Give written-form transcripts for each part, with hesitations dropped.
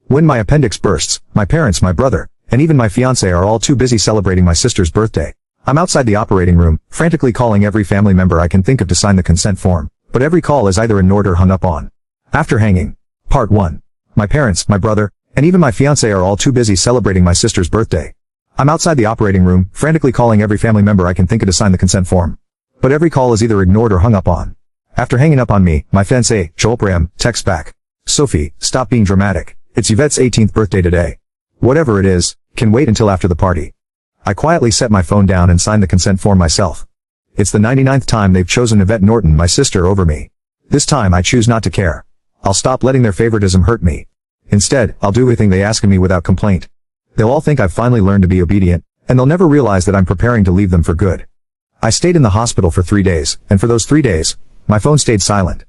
When my appendix bursts, my parents, my brother, and even my fiancé are all too busy celebrating my sister's birthday. I'm outside the operating room, frantically calling every family member I can think of to sign the consent form, but every call is either ignored or hung up on. After hanging. Part 1. My parents, my brother, and even my fiancé are all too busy celebrating my sister's birthday. I'm outside the operating room, frantically calling every family member I can think of to sign the consent form, but every call is either ignored or hung up on. After hanging up on me, my fiancé, Joel Bram, texts back. Sophie, stop being dramatic. It's Yvette's 18th birthday today. Whatever it is, can wait until after the party. I quietly set my phone down and sign the consent form myself. It's the 99th time they've chosen Yvette Norton, my sister, over me. This time I choose not to care. I'll stop letting their favoritism hurt me. Instead, I'll do everything they ask of me without complaint. They'll all think I've finally learned to be obedient, and they'll never realize that I'm preparing to leave them for good. I stayed in the hospital for 3 days, and for those 3 days, my phone stayed silent.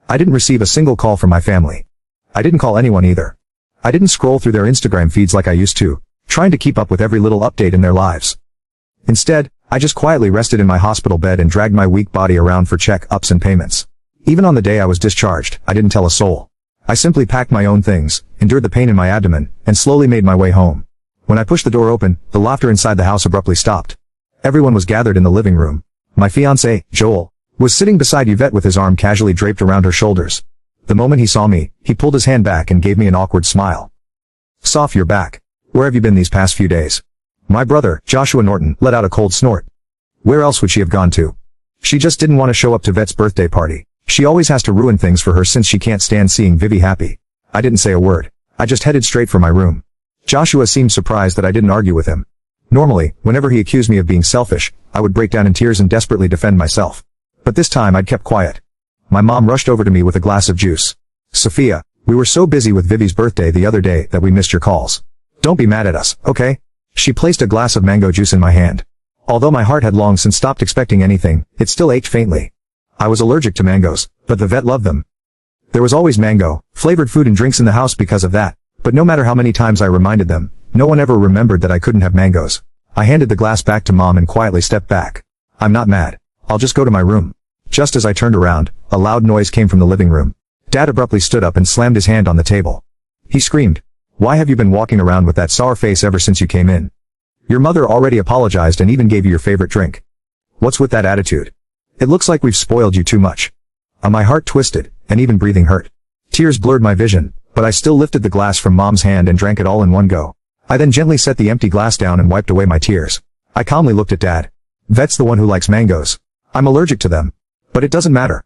I didn't receive a single call from my family. I didn't call anyone either. I didn't scroll through their Instagram feeds like I used to, trying to keep up with every little update in their lives. Instead, I just quietly rested in my hospital bed and dragged my weak body around for check-ups and payments. Even on the day I was discharged, I didn't tell a soul. I simply packed my own things, endured the pain in my abdomen, and slowly made my way home. When I pushed the door open, the laughter inside the house abruptly stopped. Everyone was gathered in the living room. My fiancé, Joel, was sitting beside Yvette with his arm casually draped around her shoulders. The moment he saw me, he pulled his hand back and gave me an awkward smile. "Soph, you're back. Where have you been these past few days?" My brother, Joshua Norton, let out a cold snort. Where else would she have gone to? She just didn't want to show up to Yvette's birthday party. She always has to ruin things for her since she can't stand seeing Vivi happy. I didn't say a word. I just headed straight for my room. Joshua seemed surprised that I didn't argue with him. Normally, whenever he accused me of being selfish, I would break down in tears and desperately defend myself. But this time I'd kept quiet. My mom rushed over to me with a glass of juice. "Sophia, we were so busy with Vivi's birthday the other day that we missed your calls. Don't be mad at us, okay?" She placed a glass of mango juice in my hand. Although my heart had long since stopped expecting anything, it still ached faintly. I was allergic to mangoes, but the vet loved them. There was always mango, flavored food and drinks in the house because of that, but no matter how many times I reminded them, no one ever remembered that I couldn't have mangoes. I handed the glass back to Mom and quietly stepped back. "I'm not mad. I'll just go to my room." Just as I turned around, a loud noise came from the living room. Dad abruptly stood up and slammed his hand on the table. He screamed, "Why have you been walking around with that sour face ever since you came in? Your mother already apologized and even gave you your favorite drink. What's with that attitude? It looks like we've spoiled you too much." My heart twisted, and even breathing hurt. Tears blurred my vision, but I still lifted the glass from Mom's hand and drank it all in one go. I then gently set the empty glass down and wiped away my tears. I calmly looked at Dad. "Vet's the one who likes mangoes. I'm allergic to them. But it doesn't matter.